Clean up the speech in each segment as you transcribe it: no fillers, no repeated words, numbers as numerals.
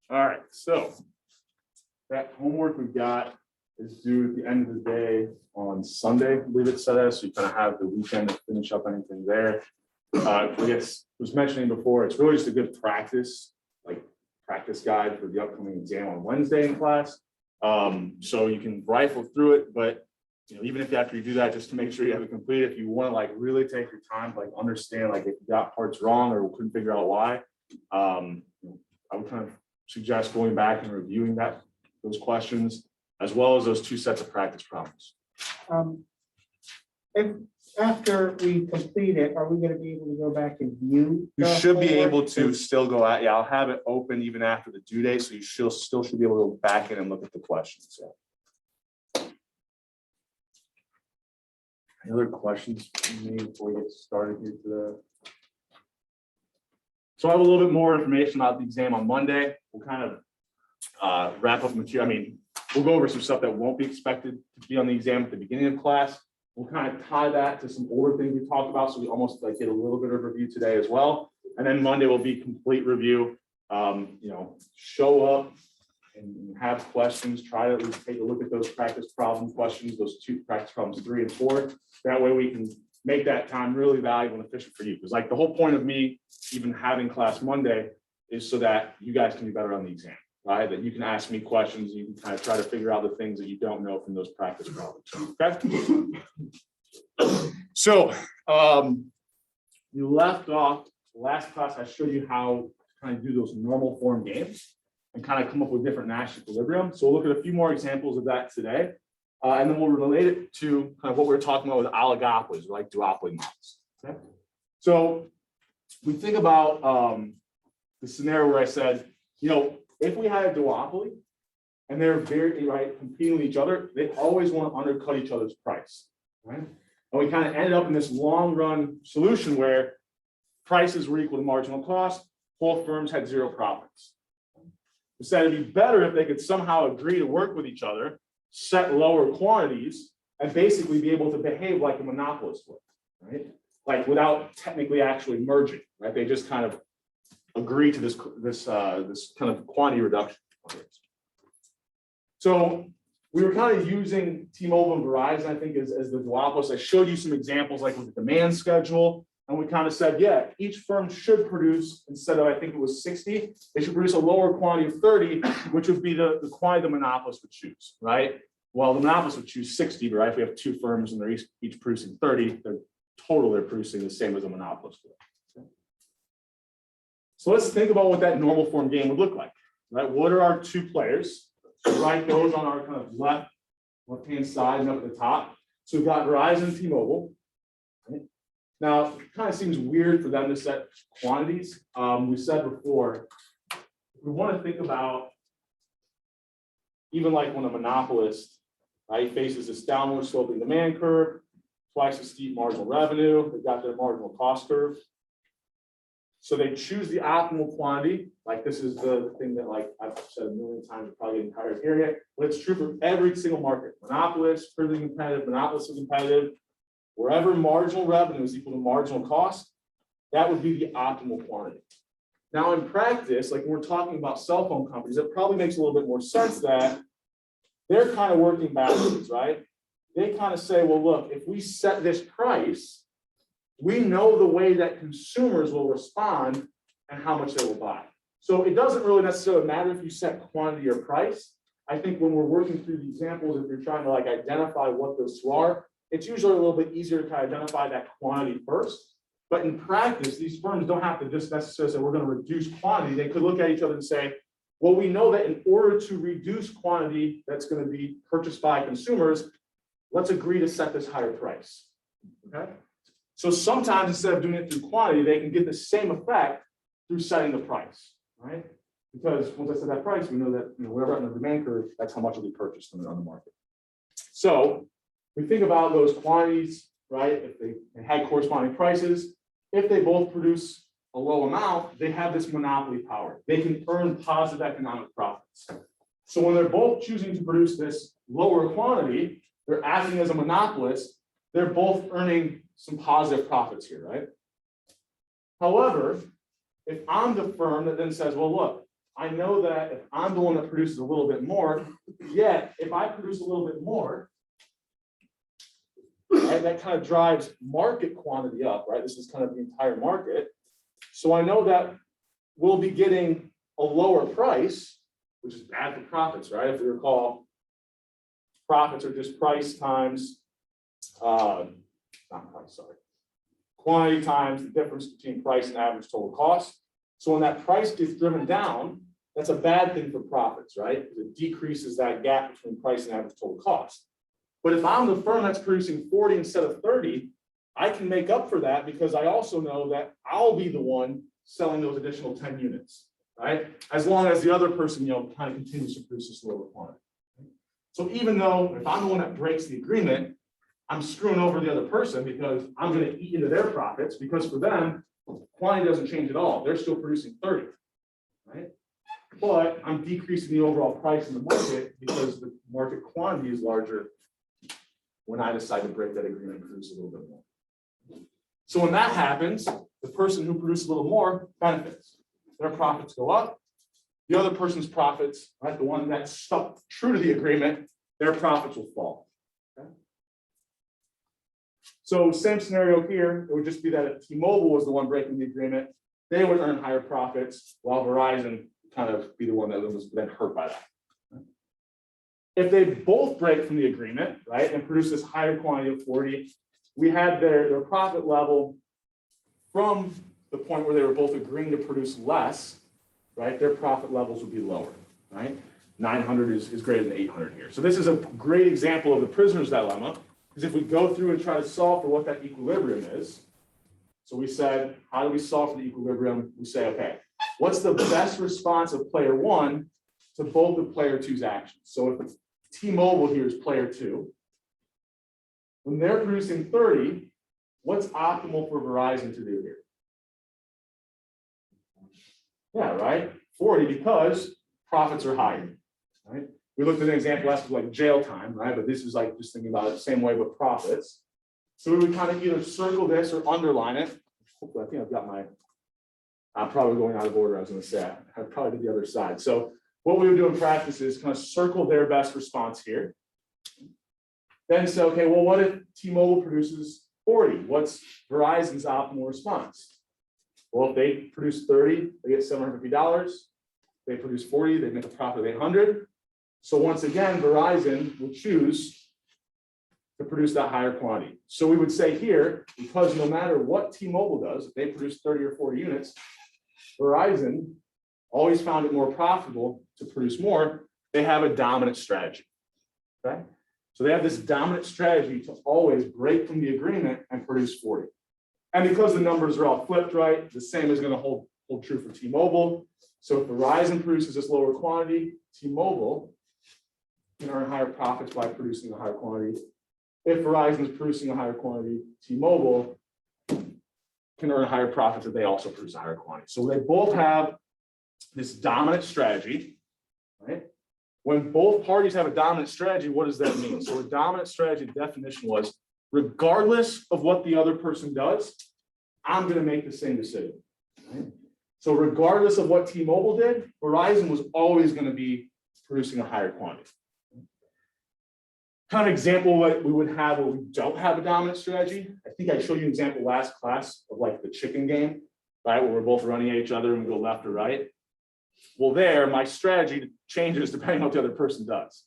All right, so that homework we got is due at the end of the day on Sunday, I believe it's set as, so you kind of have the weekend to finish up anything there. I guess I was mentioning before, it's really just a good practice, like practice guide for the upcoming exam on Wednesday in class. So you can rifle through it, but even if after you do that, just to make sure you have it complete, if you want to like really take your time to like understand like if you got parts wrong or couldn't figure out why, I would kind of suggest going back and reviewing those questions as well as those 2 sets of practice problems. If after we complete it, are we going to be able to go back and view? You the should be homework? able to still go out. Yeah, I'll have it open even after the due date, so you still should be able to go back in and look at the questions. Yeah. Any other questions from me before we get started here today? So I have a little bit more information about the exam on Monday. We'll kind of wrap up material. I mean, we'll go over some stuff that won't be expected to be on the exam at the beginning of class. We'll kind of tie that to some older things we talked about, so we almost like get a little bit of review today as well. And then Monday will be complete review. Show up and have questions. Try to at least take a look at those practice problem questions, those 2 practice problems, 3 and 4. That way we can make that time really valuable and efficient for you. Because like the whole point of me even having class Monday is so that you guys can be better on the exam, right? That you can ask me questions, you can kind of try to figure out the things that you don't know from those practice problems. Okay. So you left off last class. I showed you how to kind of do those normal form games and kind of come up with different Nash equilibrium. So we'll look at a few more examples of that today. And then we'll relate it to kind of what we were talking about with oligopolies, or like duopoly models. Okay. So we think about the scenario where I said, if we had a duopoly and they're very competing with each other, they always want to undercut each other's price, right? And we kind of ended up in this long run solution where prices were equal to marginal cost. Both firms had 0 profits. We said it'd be better if they could somehow agree to work with each other, set lower quantities, and basically be able to behave like a monopolist would, right? Like without technically actually merging, right? They just kind of agree to this kind of quantity reduction. So we were kind of using T-Mobile and Verizon, I think, as the duopolists. I showed you some examples like with the demand schedule, and we kind of said, yeah, each firm should produce, instead of, I think it was 60, they should produce a lower quantity of 30, which would be the quantity the monopolist would choose, right? Well, the monopolist would choose 60, right? If we have 2 firms and they're each producing 30, they're producing the same as a monopolist would. Okay. So let's think about what that normal form game would look like, right? What are our 2 players? So write those on our kind of left-hand side and up at the top. So we've got Verizon and T-Mobile. Right? Now, it kind of seems weird for them to set quantities. We said before, we want to think about even like when a monopolist, right, faces this downward sloping demand curve, twice as steep marginal revenue, they've got their marginal cost curve. So they choose the optimal quantity. Like this is the thing that like I've said a million times, you're probably getting tired of hearing it, but it's true for every single market. Monopolist, pretty competitive, monopolist is competitive. Wherever marginal revenue is equal to marginal cost, that would be the optimal quantity. Now in practice, like when we're talking about cell phone companies, it probably makes a little bit more sense that they're kind of working backwards, right? They kind of say, well, look, if we set this price, we know the way that consumers will respond and how much they will buy. So it doesn't really necessarily matter if you set quantity or price. I think when we're working through the examples, if you're trying to like identify what those two are, it's usually a little bit easier to kind of identify that quantity first. But in practice, these firms don't have to just necessarily say, we're going to reduce quantity. They could look at each other and say, well, we know that in order to reduce quantity that's going to be purchased by consumers, let's agree to set this higher price. Okay. So sometimes instead of doing it through quantity, they can get the same effect through setting the price, right? Because once I set that price, we know that whatever on the demand curve, that's how much will be purchased on the market. So we think about those quantities, right? If they had corresponding prices, if they both produce a low amount, they have this monopoly power. They can earn positive economic profits. So when they're both choosing to produce this lower quantity, they're acting as a monopolist. They're both earning some positive profits here, right? However, if I'm the firm that then says, well, look, I know that if I'm the one that produces a little bit more, yet if I produce a little bit more, right, that kind of drives market quantity up, right? This is kind of the entire market. So I know that we'll be getting a lower price, which is bad for profits, right? If we recall, profits are just price times, not price, sorry, quantity times the difference between price and average total cost. So when that price gets driven down, that's a bad thing for profits, right? It decreases that gap between price and average total cost. But if I'm the firm that's producing 40 instead of 30, I can make up for that because I also know that I'll be the one selling those additional 10 units, right? As long as the other person, kind of continues to produce this lower quantity. So even though if I'm the one that breaks the agreement, I'm screwing over the other person because I'm going to eat into their profits because for them, quantity doesn't change at all. They're still producing 30, right? But I'm decreasing the overall price in the market because the market quantity is larger when I decide to break that agreement and produce a little bit more. So when that happens, the person who produces a little more benefits. Their profits go up. The other person's profits, right, the one that stuck true to the agreement, their profits will fall. Okay? So same scenario here, it would just be that if T-Mobile was the one breaking the agreement, they would earn higher profits, while Verizon kind of be the one that was then hurt by that. If they both break from the agreement, right, and produce this higher quantity of 40, we had their profit level from the point where they were both agreeing to produce less, right, their profit levels would be lower, right? 900 is greater than 800 here. So this is a great example of the prisoner's dilemma, because if we go through and try to solve for what that equilibrium is, so we said, how do we solve for the equilibrium? We say, okay, what's the best response of player one to both of player two's actions? So if T-Mobile here is player two, when they're producing 30, what's optimal for Verizon to do here? Yeah, right, 40 because profits are higher, right? We looked at an example last week like jail time, right? But this is like just thinking about it the same way with profits. So we would kind of either circle this or underline it. Hopefully, I think I've got I'm probably going out of order, I was going to say. I probably did the other side. So what we would do in practice is kind of circle their best response here. Then say, okay, well, what if T-Mobile produces 40? What's Verizon's optimal response? Well, if they produce 30, they get $750. They produce 40, they make a profit of 800. So once again, Verizon will choose to produce that higher quantity. So we would say here, because no matter what T-Mobile does, if they produce 30 or 40 units, Verizon always found it more profitable to produce more. They have a dominant strategy, okay? So they have this dominant strategy to always break from the agreement and produce 40. And because the numbers are all flipped right, the same is going to hold true for T-Mobile. So if Verizon produces this lower quantity, T-Mobile can earn higher profits by producing a higher quantity. If Verizon is producing a higher quantity, T-Mobile can earn higher profits if they also produce a higher quantity. So they both have this dominant strategy, right? When both parties have a dominant strategy, what does that mean? So a dominant strategy definition was, regardless of what the other person does, I'm going to make the same decision. Right? So regardless of what T-Mobile did, Verizon was always going to be producing a higher quantity. Kind of example what we would have where we don't have a dominant strategy. I think I showed you an example last class of like the chicken game, right? Where we're both running at each other and we go left or right. Well, there, my strategy changes depending on what the other person does,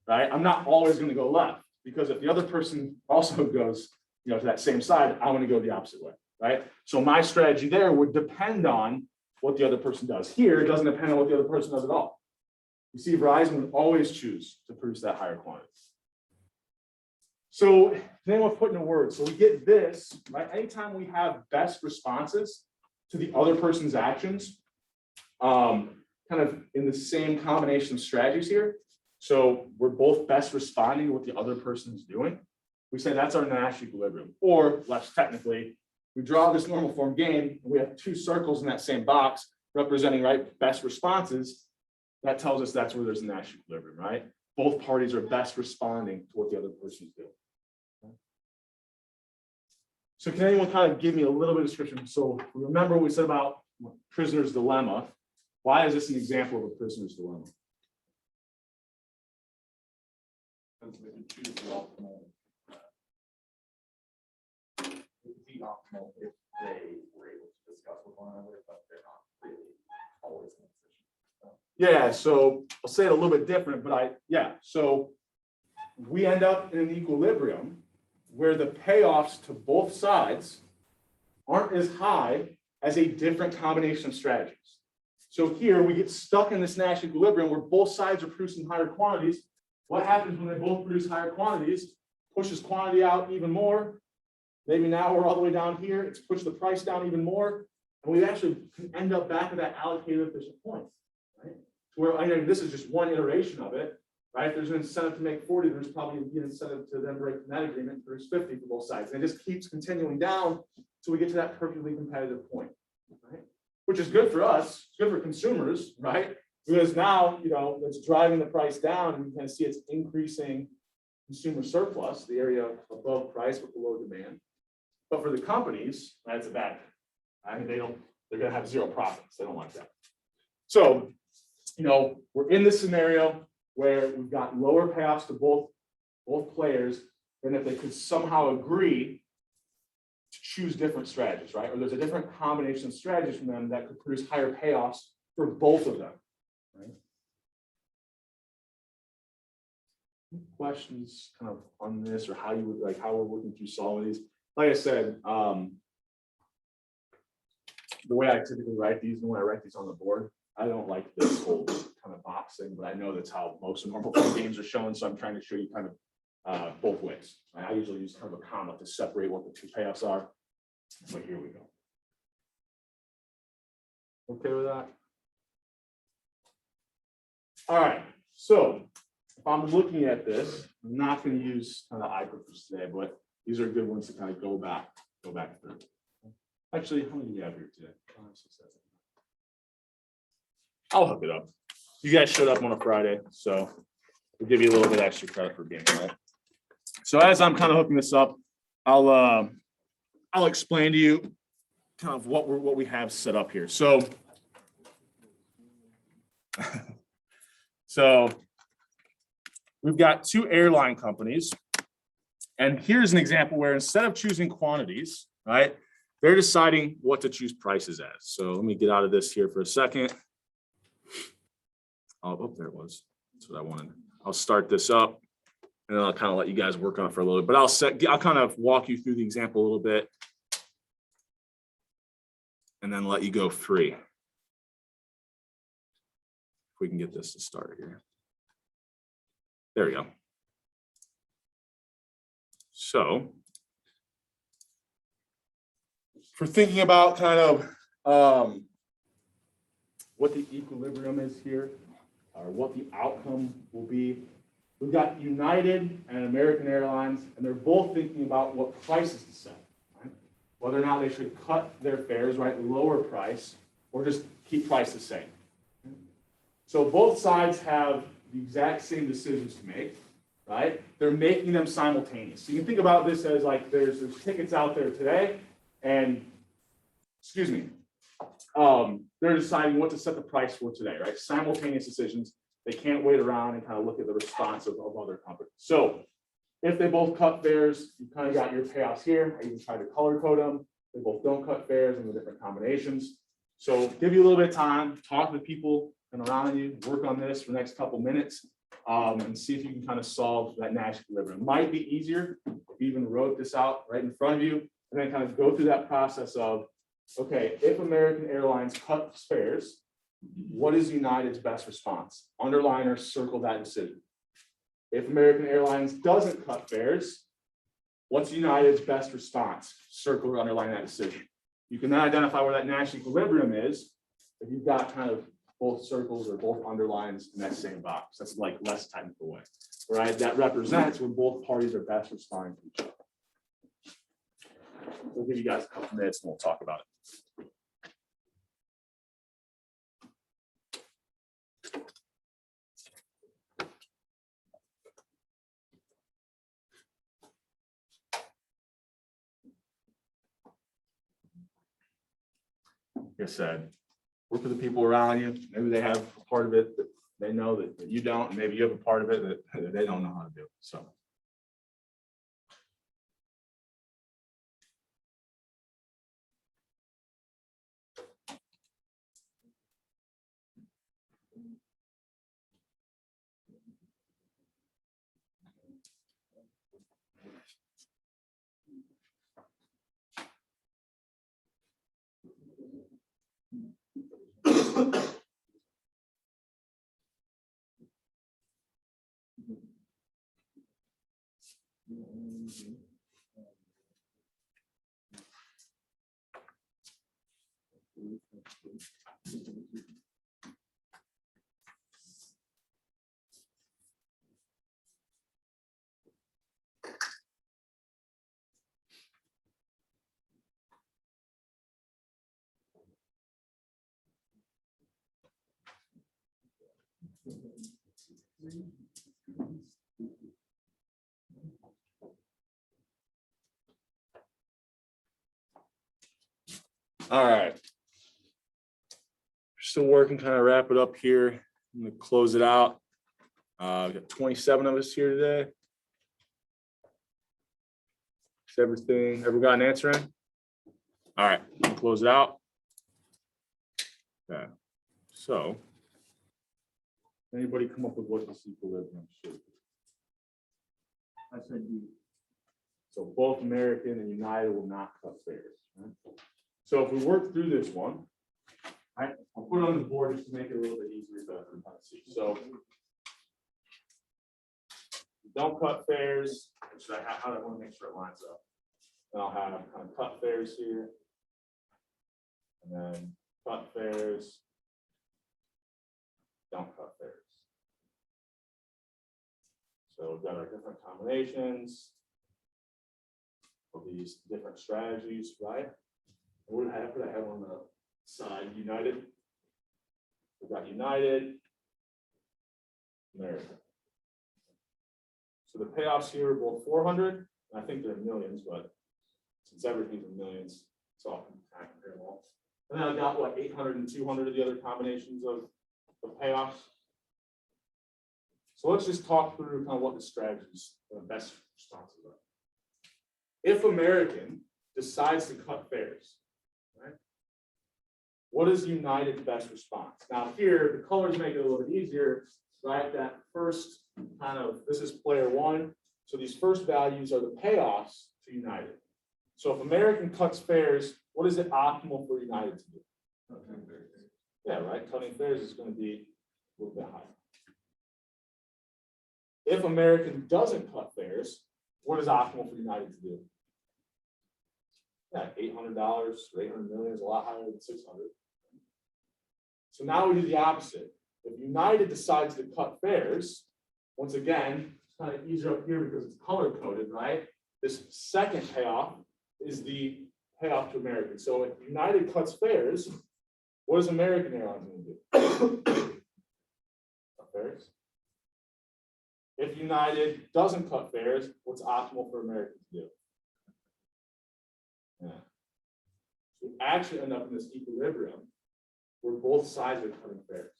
right? I'm not always going to go left because if the other person also goes, to that same side, I want to go the opposite way, right? So my strategy there would depend on what the other person does. Here, it doesn't depend on what the other person does at all. You see, Verizon would always choose to produce that higher quantity. So then we'll put in a word. So we get this, right? Anytime we have best responses to the other person's actions, kind of in the same combination of strategies here. So we're both best responding to what the other person is doing. We say that's our Nash equilibrium, or less technically, we draw this normal form game, and we have two circles in that same box representing, right, best responses. That tells us that's where there's a Nash equilibrium, right? Both parties are best responding to what the other person is doing. So can anyone kind of give me a little bit of description? So remember what we said about prisoner's dilemma. Why is this an example of a prisoner's dilemma? Because they could choose the optimal. The optimal if they were able to discuss with one another, but they're not really always in a position. Yeah, so I'll say it a little bit different, but so we end up in an equilibrium where the payoffs to both sides aren't as high as a different combination of strategies. So here we get stuck in this Nash equilibrium where both sides are producing higher quantities. What happens when they both produce higher quantities? Pushes quantity out even more. Maybe now we're all the way down here. It's pushed the price down even more. And we actually can end up back at that allocated efficient point, right? Where I know this is just one iteration of it, right? If there's an incentive to make 40, there's probably an incentive to then break from that agreement, produce 50 for both sides. And it just keeps continuing down till we get to that perfectly competitive point, right? Which is good for us, it's good for consumers, right? Because now, it's driving the price down and you kind of see it's increasing consumer surplus, the area above price but below demand. But for the companies, that's a bad thing. I mean, they're gonna have zero profits. They don't like that. So, we're in this scenario where we've got lower payoffs to both players than if they could somehow agree to choose different strategies, right? Or there's a different combination of strategies from them that could produce higher payoffs for both of them, right? Any questions kind of on this or how you would how we're working through solving these? Like I said, the way I typically write these and when I write these on the board, I don't like this whole kind of boxing, but I know that's how most of normal games are shown. So I'm trying to show you kind of both ways. I usually use kind of a comma to separate what the two payoffs are. But here we go. Okay with that? All right. So if I'm looking at this, I'm not going to use kind of iProofs today, but these are good ones to kind of go back through. Actually, how many do we have here today? 5, 6, 7. I'll hook it up. You guys showed up on a Friday, so we'll give you a little bit extra credit for being here. So as I'm kind of hooking this up, I'll explain to you kind of what we have set up here. So we've got two airline companies, and here's an example where instead of choosing quantities, right, they're deciding what to choose prices as. So let me get out of this here for a second. Oh, there it was. That's what I wanted. I'll start this up, and then I'll kind of let you guys work on it for a little bit. But I'll kind of walk you through the example a little bit, and then let you go free. If we can get this to start here. There we go. So for thinking about kind of what the equilibrium is here, or what the outcome will be, we've got United and American Airlines, and they're both thinking about what prices to set, right? Whether or not they should cut their fares, right, lower price, or just keep price the same. So both sides have the exact same decisions to make, right? They're making them simultaneous. So you can think about this as like there's tickets out there today, and they're deciding what to set the price for today, right? Simultaneous decisions. They can't wait around and kind of look at the response of other companies. So if they both cut fares, you kind of got your payoffs here. I even tried to color code them. They both don't cut fares and the different combinations. So give you a little bit of time, talk to the people and around you, work on this for the next couple minutes, and see if you can kind of solve that Nash equilibrium. It might be easier if you even wrote this out right in front of you, and then kind of go through that process of, okay, if American Airlines cuts fares, what is United's best response? Underline or circle that decision. If American Airlines doesn't cut fares, what's United's best response? Circle or underline that decision. You can then identify where that Nash equilibrium is if you've got kind of both circles or both underlines in that same box. That's like less technical way, right? That represents when both parties are best responding to each other. We'll give you guys a couple minutes and we'll talk about it. I said, work with the people around you. Maybe they have a part of it that they know that you don't, and maybe you have a part of it that they don't know how to do. So. All right. Still working, kind of wrap it up here. I'm gonna close it out. We got 27 of us here today. Is everything, ever got an answer in? All right, close it out. Okay, so anybody come up with what this equilibrium should be? I said you. So both American and United will not cut fares. Right? So if we work through this one, right, I'll put it on the board just to make it a little bit easier to kind of see. So don't cut fares. Should I want to make sure it lines up. And I'll have kind of cut fares here. And then cut fares. Don't cut fares. So we've got our different combinations of these different strategies, right? What did I have on the side? United. We've got United, American. So the payoffs here are both 400. I think they're millions, but since everything's in millions, it's all comparable. And then I got what 800 and 200 of the other combinations of payoffs. So let's just talk through kind of what the strategies, the best responses are. If American decides to cut fares, right? What is United's best response? Now here, the colors make it a little bit easier, right? That first kind of, this is player one. So these first values are the payoffs to United. So if American cuts fares, what is it optimal for United to do? Yeah, right. Cutting fares is going to be a little bit higher. If American doesn't cut fares, what is optimal for United to do? Yeah, $800 or 800 million is a lot higher than 600. So now we do the opposite. If United decides to cut fares, once again, it's kind of easier up here because it's color coded, right? This second payoff is the payoff to American. So if United cuts fares, what is American Airlines going to do? Cut fares. If United doesn't cut fares, what's optimal for American to do? Yeah. So we actually end up in this equilibrium where both sides are cutting fares.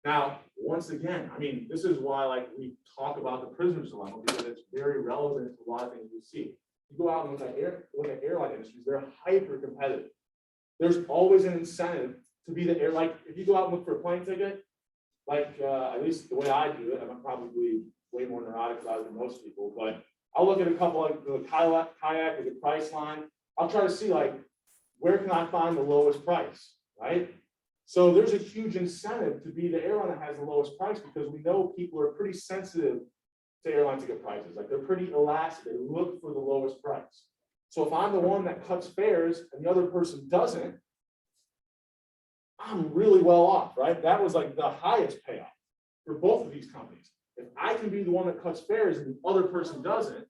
Now, once again, I mean, this is why like we talk about the prisoner's dilemma because it's very relevant to a lot of things we see. You go out and look at airline industries, they're hyper competitive. There's always an incentive to be the air. Like if you go out and look for a plane ticket, like at least the way I do it, I'm probably way more neurotic about it than most people, but I'll look at a couple like the kayak or the price line. I'll try to see like, where can I find the lowest price, right? So there's a huge incentive to be the airline that has the lowest price because we know people are pretty sensitive to airline ticket prices. Like they're pretty elastic. They look for the lowest price. So if I'm the one that cuts fares and the other person doesn't, I'm really well off, right? That was like the highest payoff for both of these companies. If I can be the one that cuts fares and the other person doesn't,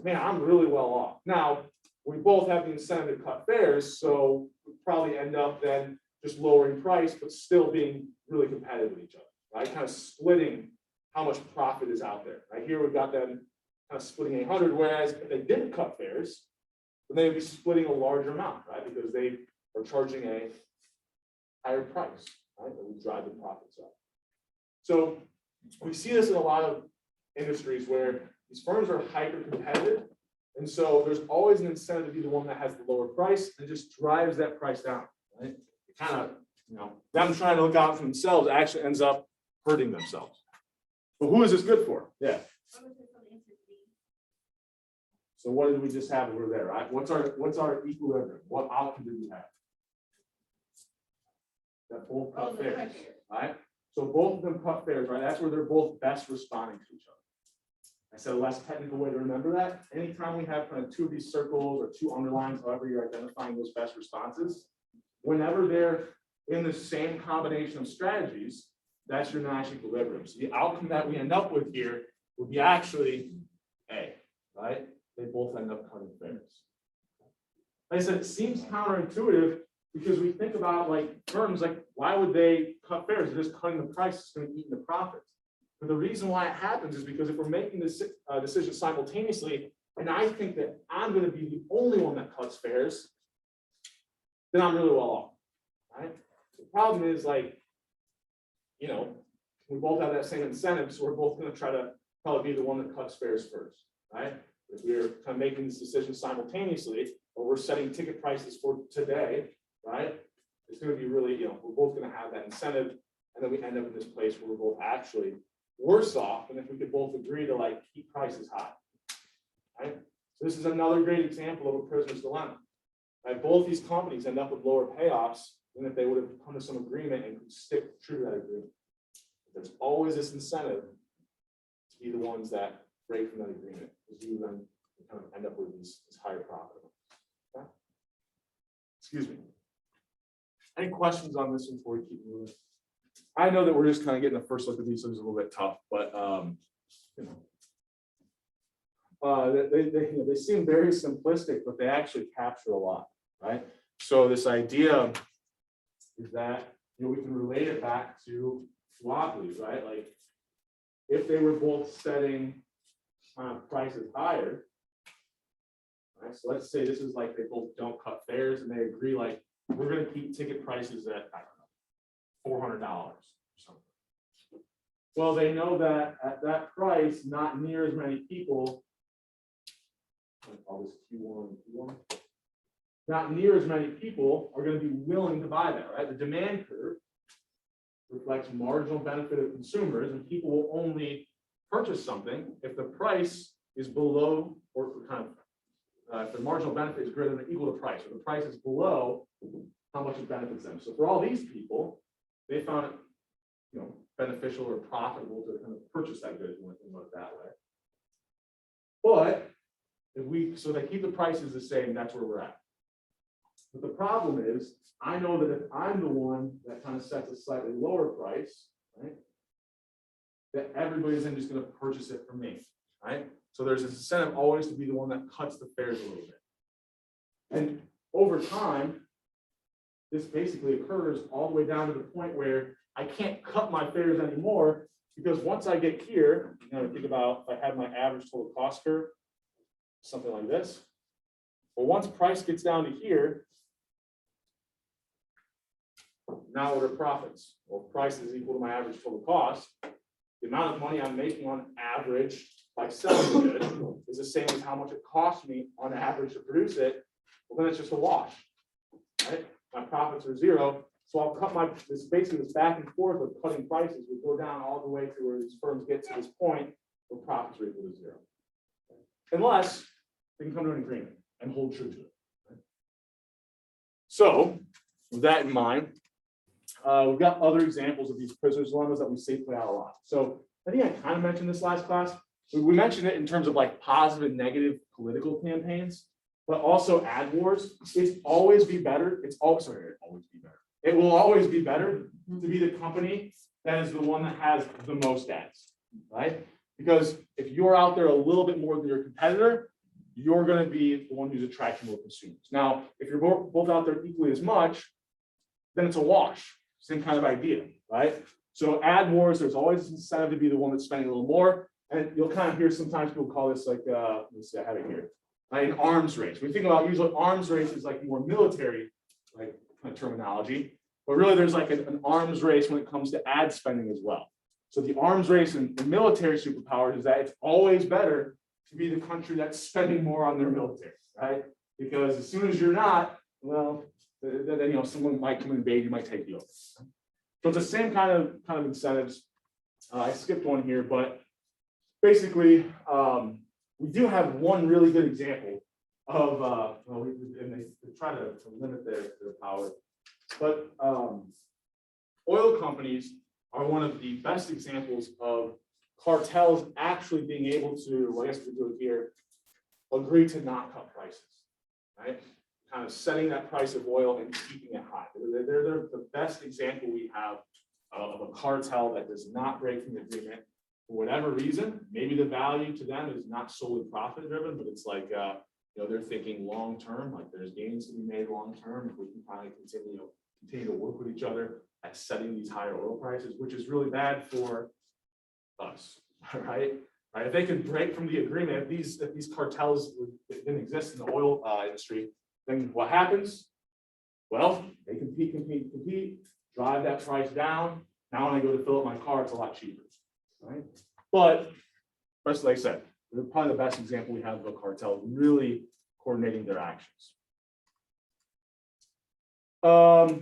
man, I'm really well off. Now, we both have the incentive to cut fares, so we probably end up then just lowering price, but still being really competitive with each other, right? Kind of splitting how much profit is out there. Right here, we've got them kind of splitting 800, whereas if they didn't cut fares, then they would be splitting a larger amount, right? Because they are charging a higher price, right? That would drive the profits up. So we see this in a lot of industries where these firms are hyper competitive. And so there's always an incentive to be the one that has the lower price and just drives that price down, right? It kind of, them trying to look out for themselves actually ends up hurting themselves. But who is this good for? Yeah. So what did we just have over there, right? What's our equilibrium? What outcome did we have? That both cut fares, right? So both of them cut fares, right? That's where they're both best responding to each other. I said a less technical way to remember that. Anytime we have kind of two of these circles or two underlines, however you're identifying those best responses, whenever they're in the same combination of strategies, that's your Nash equilibrium. So the outcome that we end up with here would be actually A, right? They both end up cutting fares. Like I said, it seems counterintuitive because we think about like firms, like why would they cut fares? They're just cutting the price, it's going to eat in the profits. But the reason why it happens is because if we're making this decision simultaneously, and I think that I'm going to be the only one that cuts fares, then I'm really well off, right? The problem is like, we both have that same incentive, so we're both going to try to probably be the one that cuts fares first, right? If we're kind of making this decision simultaneously, or we're setting ticket prices for today, right? It's going to be really, we're both going to have that incentive, and then we end up in this place where we're both actually worse off than if we could both agree to like keep prices high, right? So this is another great example of a prisoner's dilemma, right? Both these companies end up with lower payoffs than if they would have come to some agreement and could stick true to that agreement. There's always this incentive to be the ones that break from that agreement, because you then kind of end up with this higher profit. Okay? Excuse me. Any questions on this before we keep moving? I know that we're just kind of getting the first look at these, so it's a little bit tough, but they seem very simplistic, but they actually capture a lot, right? So this idea is that we can relate it back to duopolies, right? Like if they were both setting prices higher, right? So let's say this is like they both don't cut fares and they agree like we're going to keep ticket prices at $400 or something. Well, they know that at that price, not near as many people. I call this Q1. Not near as many people are going to be willing to buy that, right? The demand curve reflects marginal benefit of consumers, and people will only purchase something if the price is below, or kind of, if the marginal benefit is greater than or equal to price, or the price is below how much it benefits them. So for all these people, they found it, beneficial or profitable to kind of purchase that good and think about it that way. But so they keep the prices the same, that's where we're at. But the problem is, I know that if I'm the one that kind of sets a slightly lower price, right, that everybody's then just going to purchase it from me, right? So there's this incentive always to be the one that cuts the fares a little bit. And over time, this basically occurs all the way down to the point where I can't cut my fares anymore, because once I get here, think about if I have my average total cost curve, something like this. Well, once price gets down to here, now what are profits? Well, price is equal to my average total cost. The amount of money I'm making on average by selling the good is the same as how much it costs me on average to produce it. Well, then it's just a wash, right? My profits are zero. So I'll cut this back and forth of cutting prices would go down all the way to where these firms get to this point where profits are equal to zero. Unless they can come to an agreement and hold true to it. Right? So with that in mind, we've got other examples of these prisoner's dilemmas that we see play out a lot. So I think I kind of mentioned this last class. We mentioned it in terms of like positive and negative political campaigns, but also ad wars. It will always be better. It will always be better to be the company that is the one that has the most ads, right? Because if you're out there a little bit more than your competitor, you're going to be the one who's attracting more consumers. Now, if you're both out there equally as much, then it's a wash. Same kind of idea, right? So ad wars, there's always an incentive to be the one that's spending a little more. And you'll kind of hear sometimes people call this like, let me see, I have it here, an arms race. We think about usually arms race is like more military, like kind of terminology, but really there's like an arms race when it comes to ad spending as well. So the arms race in military superpowers is that it's always better to be the country that's spending more on their military, right? Because as soon as you're not, well, then someone might come and invade, you might take you over. So it's the same kind of incentives. I skipped one here, but basically, we do have one really good example of, and they try to limit their power, but oil companies are one of the best examples of cartels actually being able to, well, I guess we do it here, agree to not cut prices, right? Kind of setting that price of oil and keeping it high. They're the best example we have of a cartel that does not break from the agreement for whatever reason. Maybe the value to them is not solely profit driven, but it's like, they're thinking long term, like there's gains to be made long term if we can finally continue to work with each other at setting these higher oil prices, which is really bad for us, right? If they can break from the agreement, if these cartels didn't exist in the oil industry, then what happens? Well, they compete, drive that price down. Now when I go to fill up my car, it's a lot cheaper, right? But, as I said, they're probably the best example we have of a cartel really coordinating their actions.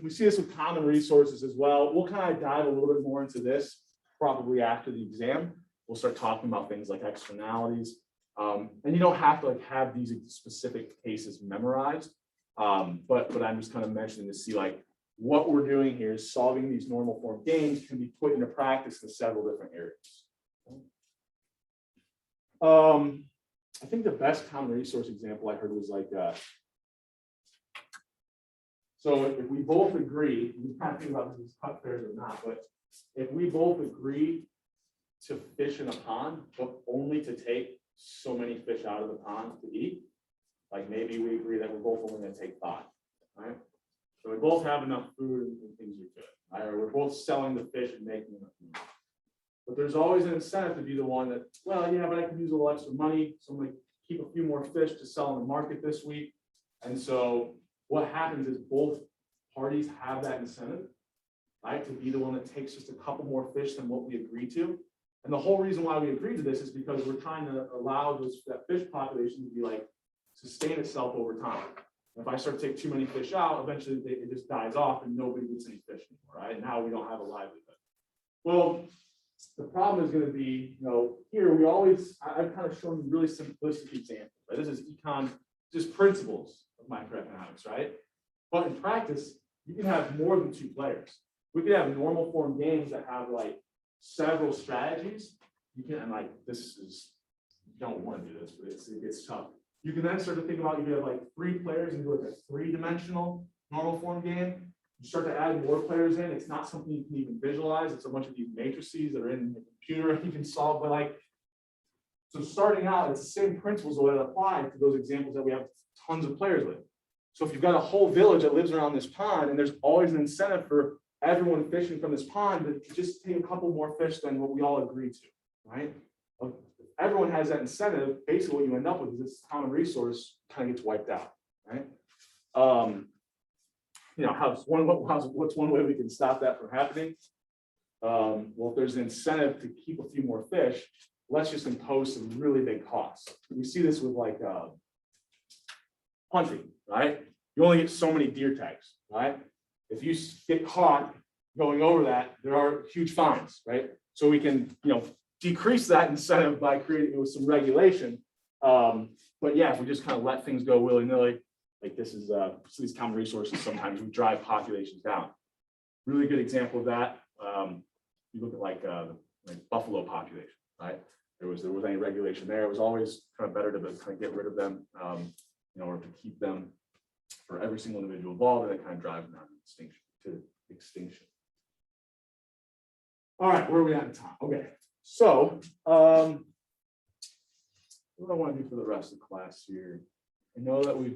We see this with common resources as well. We'll kind of dive a little bit more into this probably after the exam. We'll start talking about things like externalities. And you don't have to have these specific cases memorized, but I'm just kind of mentioning to see what we're doing here is solving these normal form games can be put into practice in several different areas. I think the best common resource example I heard was so if we both agree, we kind of think about this as cut fares or not, but if we both agree to fish in a pond, but only to take so many fish out of the pond to eat, maybe we agree that we're both only going to take 5, right? So we both have enough food and things are good, right? Or we're both selling the fish and making enough money. But there's always an incentive to be the one that, well, yeah, but I can use a little extra money, so I'm going to keep a few more fish to sell in the market this week. And so what happens is both parties have that incentive, right, to be the one that takes just a couple more fish than what we agreed to. And the whole reason why we agreed to this is because we're trying to allow that fish population to be sustain itself over time. If I start to take too many fish out, eventually it just dies off and nobody gets any fish anymore, right? Now we don't have a livelihood. Well, the problem is going to be, here I've kind of shown you really simplistic examples, right? This is econ, just principles of microeconomics, right? But in practice, you can have more than 2 players. We could have normal form games that have several strategies. You can, and this is, you don't want to do this, but it gets tough. You can then start to think about, you could have 3 players and do a 3-dimensional normal form game. You start to add more players in. It's not something you can even visualize. It's a bunch of these matrices that are in the computer you can solve. But so starting out, it's the same principles that would apply to those examples that we have tons of players with. So if you've got a whole village that lives around this pond, and there's always an incentive for everyone fishing from this pond to just take a couple more fish than what we all agreed to, right? If everyone has that incentive, basically what you end up with is this common resource kind of gets wiped out, right? What's one way we can stop that from happening? Well, if there's an incentive to keep a few more fish, let's just impose some really big costs. We see this with hunting, right? You only get so many deer tags, right? If you get caught going over that, there are huge fines, right? So we can, decrease that incentive by creating it with some regulation. But yeah, if we just kind of let things go willy-nilly, this is these common resources, sometimes we drive populations down. Really good example of that. You look at the buffalo population, right? There was any regulation there. It was always kind of better to kind of get rid of them in order to keep them for every single individual involved, and then kind of drive them down to extinction. All right, where are we at in time? Okay, so what do I want to do for the rest of the class here? I know that we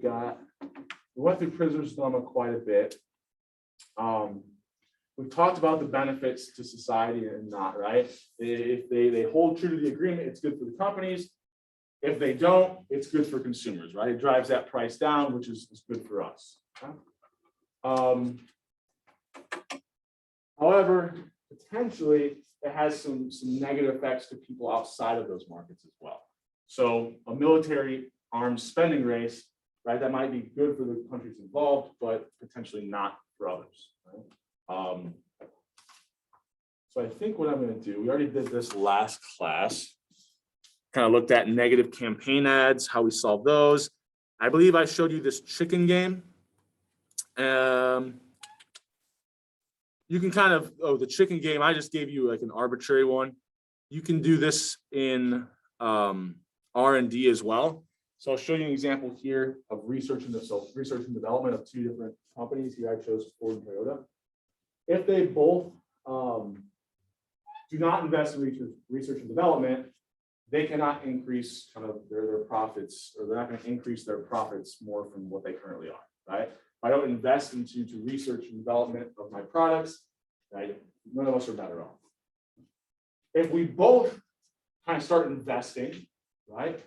went through prisoner's dilemma quite a bit. We've talked about the benefits to society and not, right? If they hold true to the agreement, it's good for the companies. If they don't, it's good for consumers, right? It drives that price down, which is good for us. Okay? However, potentially it has some negative effects to people outside of those markets as well. So a military arms spending race, right? That might be good for the countries involved, but potentially not for others. Right? So I think what I'm going to do, we already did this last class. Kind of looked at negative campaign ads, how we solve those. I believe I showed you this chicken game. You can kind of, the chicken game, I just gave you like an arbitrary one. You can do this in R&D as well. So I'll show you an example here of research and development of two different companies. Here I chose Ford and Toyota. If they both do not invest in research and development, they cannot increase kind of their profits, or they're not going to increase their profits more from what they currently are, right? If I don't invest into research and development of my products, right, none of us are better off. If we both kind of start investing, right,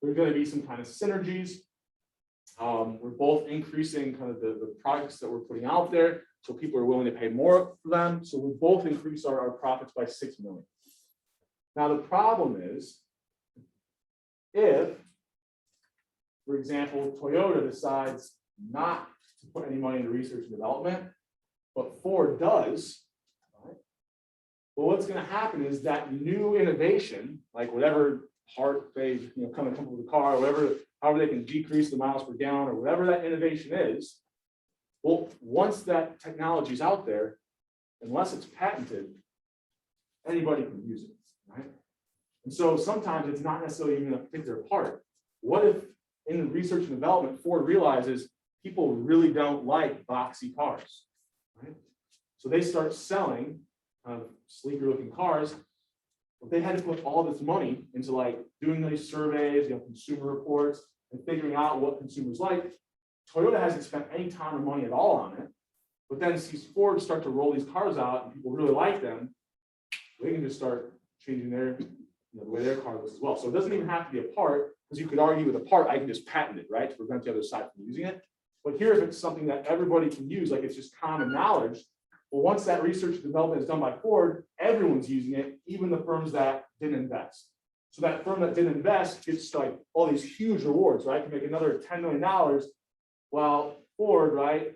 there's going to be some kind of synergies. We're both increasing kind of the products that we're putting out there, so people are willing to pay more for them. So we both increase our profits by 6 million. Now the problem is, if, for example, Toyota decides not to put any money into research and development, but Ford does, right? Well, what's going to happen is that new innovation, like whatever part they come up with the car, or whatever, however they can decrease the miles per gallon, or whatever that innovation is. Well, once that technology is out there, unless it's patented, anybody can use it, right? And so sometimes it's not necessarily even a particular part. What if in research and development, Ford realizes people really don't like boxy cars, right? So they start selling sleeker looking cars, but they had to put all this money into like doing these surveys, consumer reports, and figuring out what consumers like. Toyota hasn't spent any time or money at all on it, but then sees Ford start to roll these cars out and people really like them. They can just start changing their, the way their car looks as well. So it doesn't even have to be a part, because you could argue with a part, I can just patent it, right, to prevent the other side from using it. But here, if it's something that everybody can use, like it's just common knowledge, well, once that research and development is done by Ford, everyone's using it, even the firms that didn't invest. So that firm that didn't invest gets like all these huge rewards, right? Can make another $10 million. While Ford, right,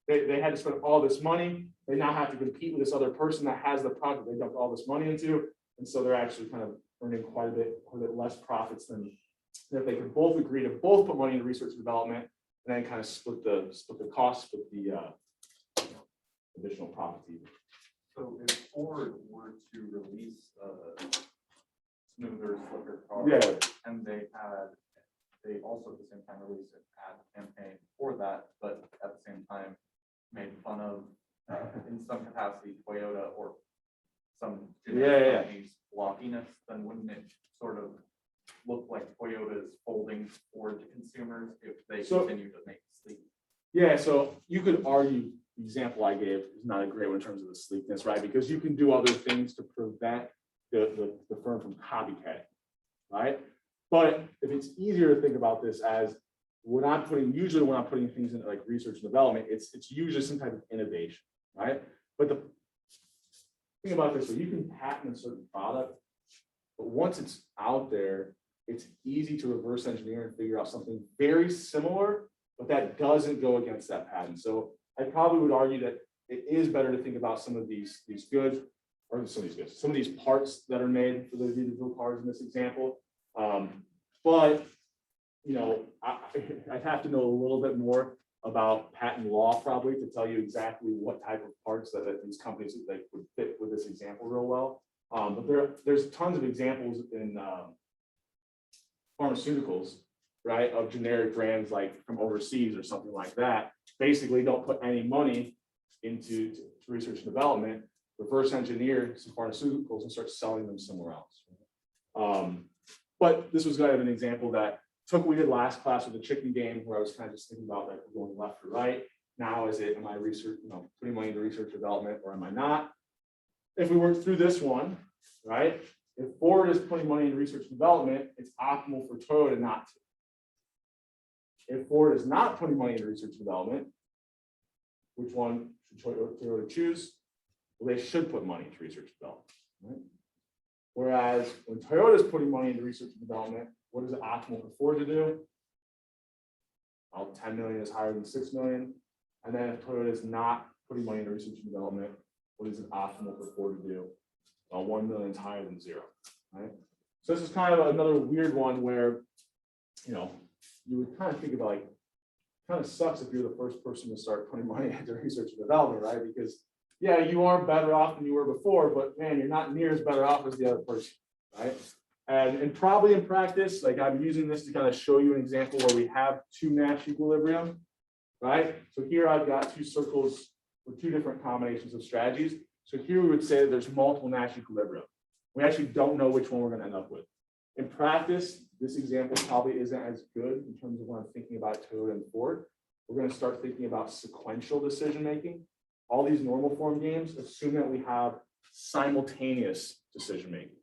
they had to spend all this money. They now have to compete with this other person that has the product they dumped all this money into. And so they're actually kind of earning quite a bit less profits than if they could both agree to both put money into research and development, and then kind of split the costs, split the additional profits even. So if Ford were to release a smoother, slicker car, Yeah. and they also at the same time released an ad campaign for that, but at the same time made fun of, in some capacity, Toyota or some generic companies' blockiness, then wouldn't it sort of look like Toyota is folding Ford to consumers if they continue to make sleek? Yeah, so you could argue the example I gave is not a great one in terms of the sleekness, right? Because you can do other things to prevent the firm from copycat, right? But if it's easier to think about this as usually when I'm putting things in like research and development, it's usually some type of innovation, right? But the thing about this, so you can patent a certain product, but once it's out there, it's easy to reverse engineer and figure out something very similar, but that doesn't go against that patent. So I probably would argue that it is better to think about some of these goods, or some of these parts that are made for the individual cars in this example. But I'd have to know a little bit more about patent law probably to tell you exactly what type of parts that these companies would fit with this example real well. But there's tons of examples in pharmaceuticals, right, of generic brands like from overseas or something like that. Basically, don't put any money into research and development, reverse engineer some pharmaceuticals and start selling them somewhere else. But this was kind of an example that took what we did last class with the chicken game, where I was kind of just thinking about like going left or right. Now am I putting money into research development, or am I not? If we work through this one, right? If Ford is putting money into research and development, it's optimal for Toyota not to. If Ford is not putting money into research and development, which one should Toyota choose? Well, they should put money into research and development, right? Whereas when Toyota is putting money into research and development, what is it optimal for Ford to do? Well, 10 million is higher than 6 million. And then if Toyota is not putting money into research and development, what is it optimal for Ford to do? Well, 1 million is higher than 0, right? So this is kind of another weird one where, you know, you would kind of think about like, kind of sucks if you're the first person to start putting money into research and development, right? Because yeah, you are better off than you were before, but man, you're not near as better off as the other person, right? And probably in practice, like I'm using this to kind of show you an example where we have 2 Nash equilibrium, right? So here I've got 2 circles with 2 different combinations of strategies. So here we would say that there's multiple Nash equilibrium. We actually don't know which one we're going to end up with. In practice, this example probably isn't as good in terms of when I'm thinking about Toyota and Ford. We're going to start thinking about sequential decision making. All these normal form games assume that we have simultaneous decision making.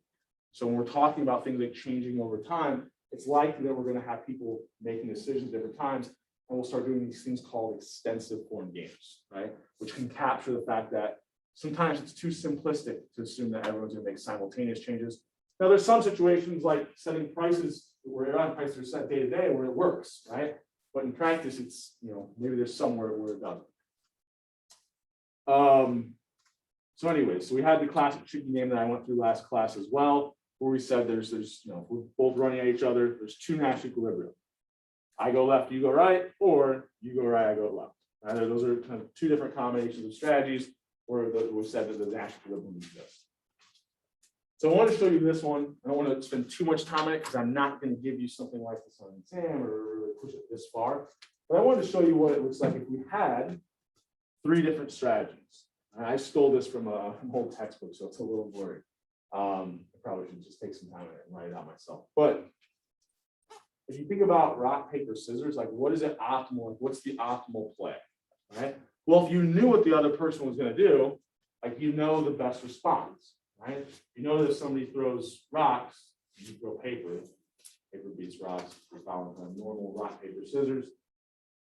So when we're talking about things like changing over time, it's likely that we're going to have people making decisions at different times, and we'll start doing these things called extensive form games, right? Which can capture the fact that sometimes it's too simplistic to assume that everyone's going to make simultaneous changes. Now, there's some situations like setting prices where airline prices are set day to day where it works, right? But in practice, it's, you know, maybe there's somewhere where it doesn't. So anyway, so we had the classic tricky game that I went through last class as well, where we said there's you know, we're both running at each other. There's 2 Nash equilibrium. I go left, you go right, or you go right, I go left. Right? Those are kind of 2 different combinations of strategies where we said that the Nash equilibrium exists. So I want to show you this one. I don't want to spend too much time on it because I'm not going to give you something like this on exam or really push it this far. But I wanted to show you what it looks like if we had 3 different strategies. And I stole this from an old textbook, so it's a little blurry. I probably should just take some time and write it out myself. But if you think about rock, paper, scissors, like what is it optimal? Like what's the optimal play, right? Well, if you knew what the other person was going to do, like you know the best response, right? You know that if somebody throws rocks, you throw paper. Paper beats rocks. We're following kind of normal rock, paper, scissors.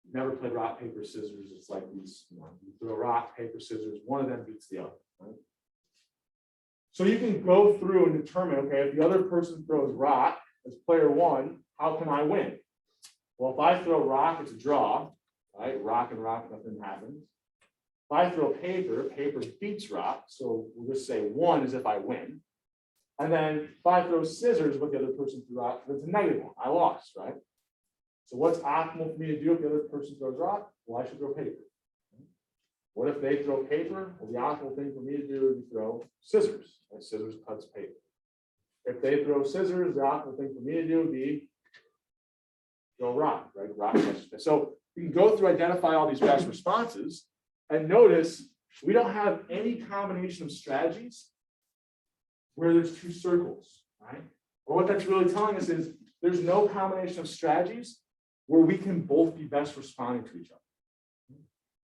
You've never played rock, paper, scissors. It's like these, you throw rock, paper, scissors, one of them beats the other, right? So you can go through and determine, okay, if the other person throws rock as player 1, how can I win? Well, if I throw rock, it's a draw, right? Rock and rock, nothing happens. If I throw paper, paper beats rock. So we'll just say 1 is if I win. And then if I throw scissors, what the other person threw rock, that's a -1. I lost, right? So what's optimal for me to do if the other person throws rock? Well, I should throw paper. What if they throw paper? Well, the optimal thing for me to do is throw scissors. Right? Scissors cuts paper. If they throw scissors, the optimal thing for me to do would be throw rock, right? Rock. So you can go through, identify all these best responses, and notice we don't have any combination of strategies where there's 2 circles, right? Or what that's really telling us is there's no combination of strategies where we can both be best responding to each other.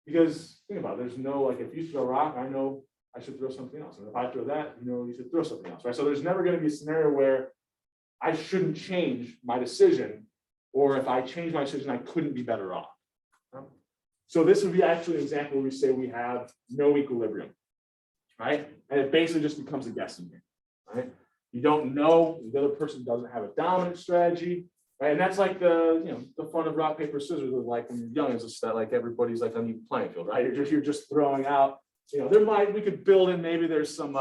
Because think about it, there's no, like if you throw a rock, I know I should throw something else. And if I throw that, you know, you should throw something else, right? So there's never going to be a scenario where I shouldn't change my decision, or if I change my decision, I couldn't be better off. So this would be actually an example where we say we have no equilibrium, right? And it basically just becomes a guessing game, right? You don't know, the other person doesn't have a dominant strategy, right? And that's like the fun of rock, paper, scissors was like when you're young, is just that like everybody's like on the playing field, right? You're just throwing out, we could build in, maybe there's some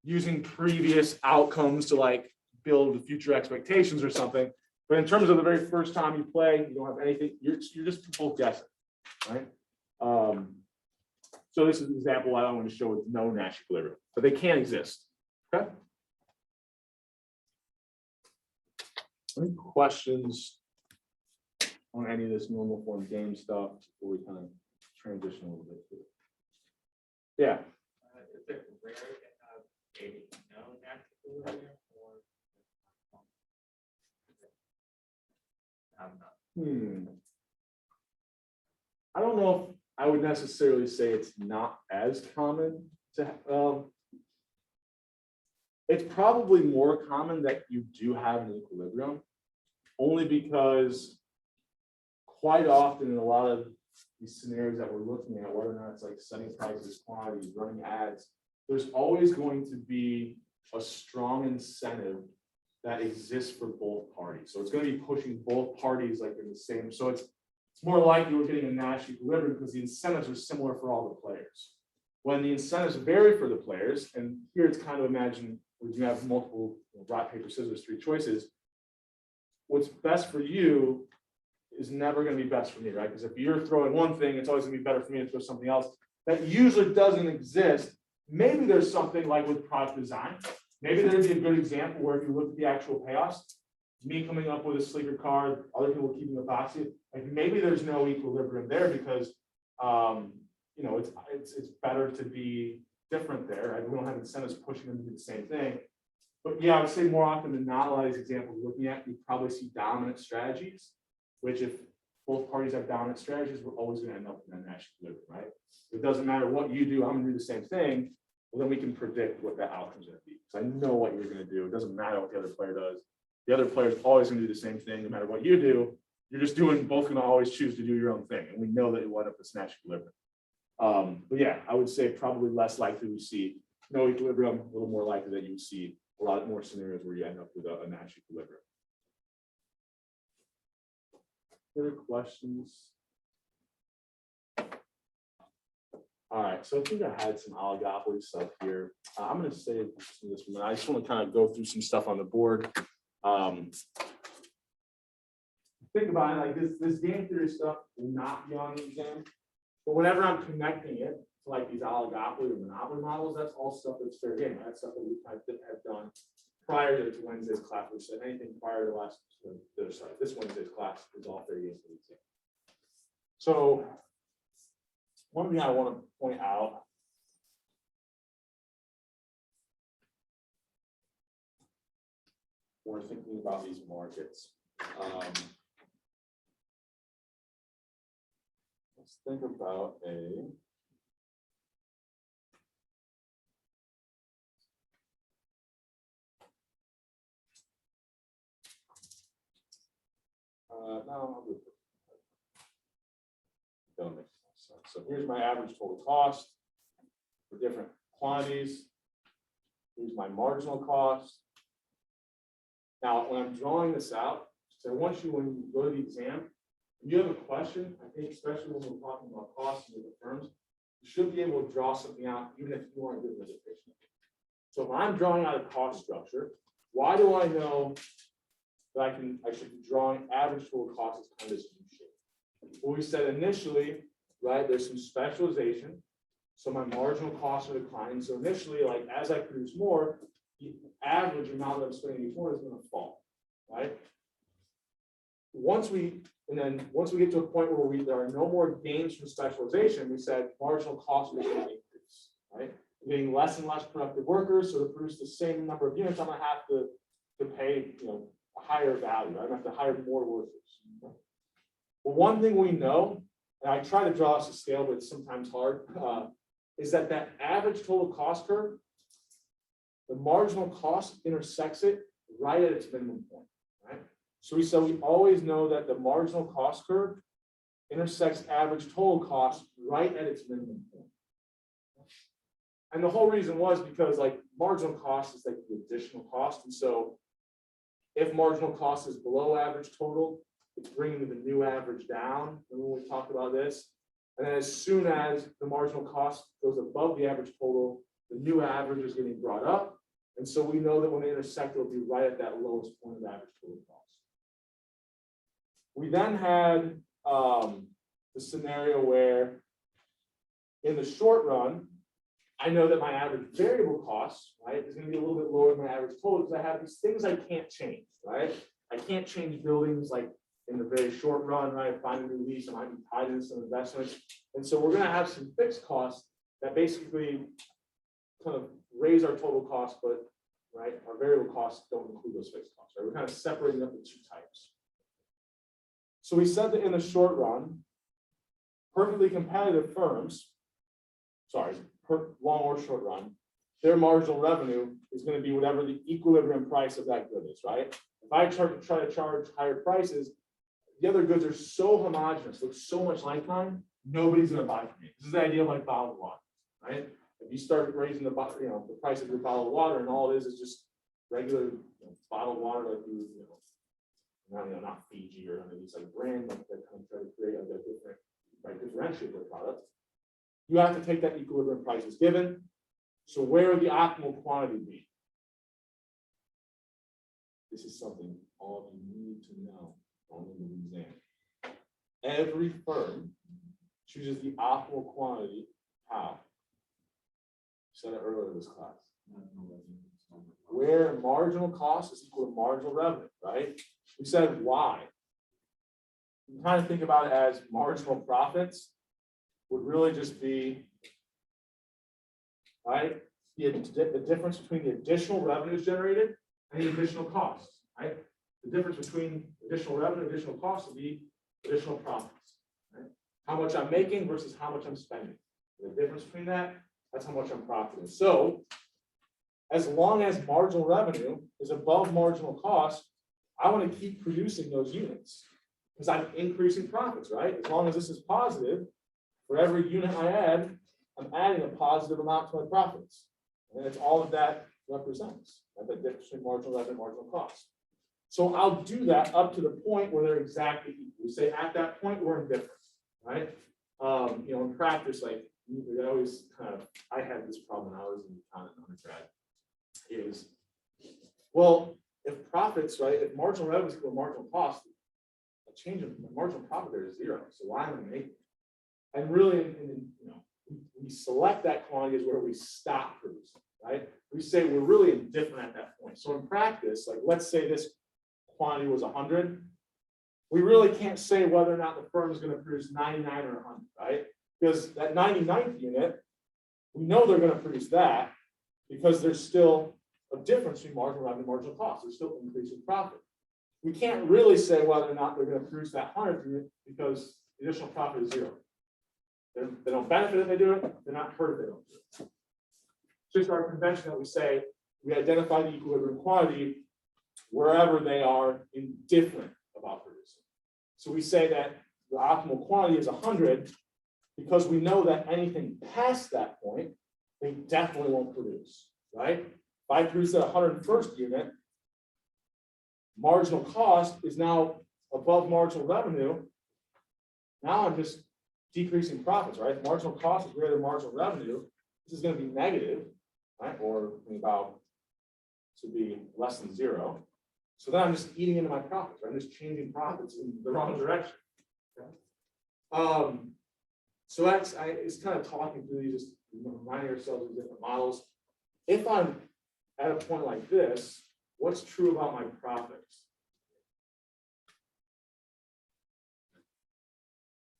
using previous outcomes to like build future expectations or something. But in terms of the very first time you play, you don't have anything, you're just both guessing, right? So this is an example I want to show with no Nash equilibrium, but they can exist, okay? Any questions on any of this normal form game stuff before we kind of transition a little bit? Yeah. Is it rare to have a no Nash equilibrium or have none? I don't know if I would necessarily say it's not as common to. It's probably more common that you do have an equilibrium, only because quite often in a lot of these scenarios that we're looking at, whether or not it's like setting prices, quantities, running ads, there's always going to be a strong incentive that exists for both parties. So it's going to be pushing both parties like in the same. So it's more likely we're getting a Nash equilibrium because the incentives are similar for all the players. When the incentives vary for the players, and here it's kind of imagine when you have multiple rock, paper, scissors, 3 choices, what's best for you is never going to be best for me, right? Because if you're throwing one thing, it's always going to be better for me to throw something else. That usually doesn't exist. Maybe there's something like with product design. Maybe there'd be a good example where if you look at the actual payoffs, me coming up with a sleeker card, other people keeping a boxy, like maybe there's no equilibrium there because you know it's better to be different there. Right? We don't have incentives pushing them to do the same thing. But yeah, I would say more often than not, a lot of these examples we're looking at, you probably see dominant strategies, which if both parties have dominant strategies, we're always going to end up in a Nash equilibrium, right? It doesn't matter what you do, I'm going to do the same thing. Well, then we can predict what that outcome is going to be. Because I know what you're going to do. It doesn't matter what the other player does. The other player is always going to do the same thing, no matter what you do. You're just both going to always choose to do your own thing. And we know that it will end up with Nash equilibrium. But yeah, I would say probably less likely we see no equilibrium, a little more likely that you would see a lot more scenarios where you end up with a Nash equilibrium. Other questions? All right, so I think I had some oligopoly stuff here. I'm going to save this one. I just want to kind of go through some stuff on the board. Think about it, like this game theory stuff will not be on the exam, but whenever I'm connecting it to like these oligopoly or monopoly models, that's all stuff that's fair game. That's stuff that we have done prior to Wednesday's class. We said anything prior to this Wednesday's class is all fair game for the exam. So one thing I want to point out when we're thinking about these markets. Let's think about no, I'll do it. That'll make sense. So here's my average total cost for different quantities. Here's my marginal cost. Now, when I'm drawing this out, so I want you, when you go to the exam, if you have a question, I think especially when we're talking about costs and the firms, you should be able to draw something out, even if you aren't given a definition. So if I'm drawing out a cost structure, why do I know that I should be drawing average total cost as kind of this U shape? Well, we said initially, right, there's some specialization. So my marginal costs are declining. So initially, like as I produce more, the average amount that I'm spending each one is going to fall, right? Once we get to a point where there are no more gains from specialization, we said marginal costs are going to increase, right? I'm getting less and less productive workers, so to produce the same number of units, I'm going to have to pay, a higher value. I'm going to have to hire more workers. Well, one thing we know, and I try to draw us a scale, but it's sometimes hard, is that average total cost curve, the marginal cost intersects it right at its minimum point, right? So we always know that the marginal cost curve intersects average total cost right at its minimum point. And the whole reason was because like marginal cost is like the additional cost. And so if marginal cost is below average total, it's bringing the new average down. And when we talk about this, and then as soon as the marginal cost goes above the average total, the new average is getting brought up. And so we know that when they intersect, it'll be right at that lowest point of average total cost. We then had the scenario where in the short run, I know that my average variable cost, right, is going to be a little bit lower than my average total because I have these things I can't change, right? I can't change buildings like in the very short run, right? Find a new lease, I might be tied into some investments. And so we're going to have some fixed costs that basically kind of raise our total cost, but right, our variable costs don't include those fixed costs, right? We're kind of separating up the two types. So we said that in the short run, perfectly competitive firms, long or short run, their marginal revenue is going to be whatever the equilibrium price of that good is, right? If I try to charge higher prices, the other goods are so homogeneous, look so much like mine, nobody's gonna buy from me. This is the idea of like bottled water, right? If you start raising the the price of your bottled water, and all it is just regular bottled water, like not Fiji or any of these like brands that kind of try to create a different, right, differentiate their product. You have to take that equilibrium price as given. So where would the optimal quantity be? This is something all of you need to know on the exam. Every firm chooses the optimal quantity. How? Said it earlier in this class. Where marginal cost is equal to marginal revenue, right? We said why. You kind of think about it as marginal profits would really just be, right, the difference between the additional revenues generated and the additional costs, right? The difference between additional revenue and additional costs would be additional profits, right? How much I'm making versus how much I'm spending. The difference between that, that's how much I'm profiting. So as long as marginal revenue is above marginal cost, I want to keep producing those units because I'm increasing profits, right? As long as this is positive, for every unit I add, I'm adding a positive amount to my profits. And it's all of that represents, right? The difference between marginal revenue and marginal cost. So I'll do that up to the point where they're exactly equal. We say at that point, we're indifferent, right? In practice, like we always I had this problem when I was in undergrad. Is, well, if profits, right, if marginal revenue is equal to marginal cost, a change of marginal profit there is zero. So why am I making it? And really, we select that quantity as where we stop producing, right? We say we're really indifferent at that point. So in practice, like let's say this quantity was 100, we really can't say whether or not the firm is going to produce 99 or 100, right? Because that 99th unit, we know they're going to produce that because there's still a difference between marginal revenue and marginal cost. There's still increasing profit. We can't really say whether or not they're going to produce that 100th unit because the additional profit is zero. They don't benefit if they do it. They're not hurt if they don't do it. It's just our convention that we say we identify the equilibrium quantity wherever they are indifferent about producing. So we say that the optimal quantity is 100 because we know that anything past that point, they definitely won't produce, right? If I produce at 101st unit, marginal cost is now above marginal revenue. Now I'm just decreasing profits, right? If marginal cost is greater than marginal revenue, this is going to be negative, right? Or about to be less than zero. So then I'm just eating into my profits, right? I'm just changing profits in the wrong direction. Okay? So it's kind of talking through these, just reminding ourselves of different models. If I'm at a point like this, what's true about my profits?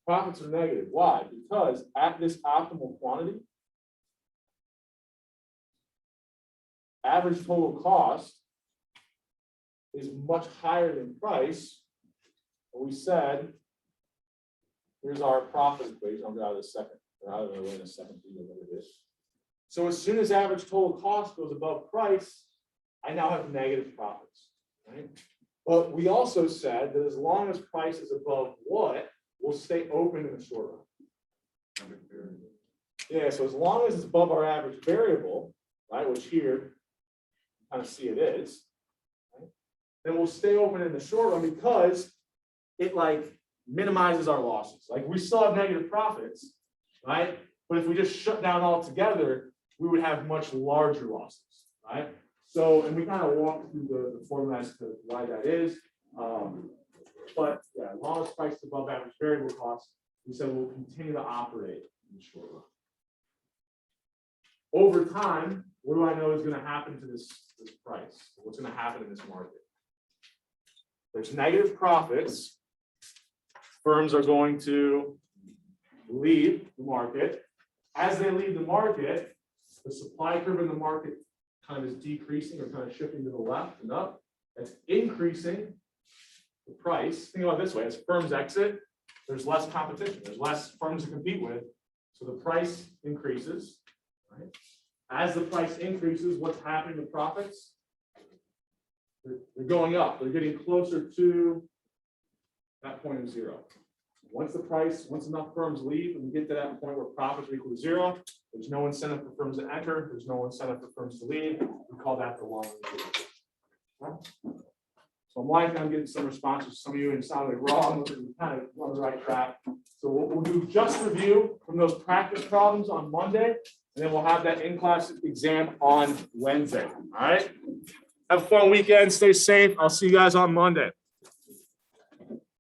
Profits are negative. Why? Because at this optimal quantity, average total cost is much higher than price. And we said, here's our profit equation. I'll get out of this second, or out of the way in a second to what it is. So as soon as average total cost goes above price, I now have negative profits, right? But we also said that as long as price is above what, we'll stay open in the short run. Yeah, so as long as it's above our average variable, right, which here, you kind of see it is, right, then we'll stay open in the short run because it minimizes our losses. Like we still have negative profits, right? But if we just shut down altogether, we would have much larger losses, right? So, and we kind of walk through the formula as to why that is. But yeah, as long as price is above average variable cost, we said we'll continue to operate in the short run. Over time, what do I know is going to happen to this price? What's going to happen in this market? There's negative profits. Firms are going to leave the market. As they leave the market, the supply curve in the market kind of is decreasing or kind of shifting to the left and up. That's increasing the price. Think about it this way: as firms exit, there's less competition. There's less firms to compete with. So the price increases. Right? As the price increases, what's happening to profits? They're going up. They're getting closer to that point of zero. Once enough firms leave and we get to that point where profits are equal to zero, there's no incentive for firms to enter, there's no incentive for firms to leave. We call that the long. So I'm liking on getting some responses, some of you, and it sounded like wrong, but we kind of on the right track. So we'll do just review from those practice problems on Monday, and then we'll have that in-class exam on Wednesday, all right? Have a fun weekend, stay safe, I'll see you guys on Monday.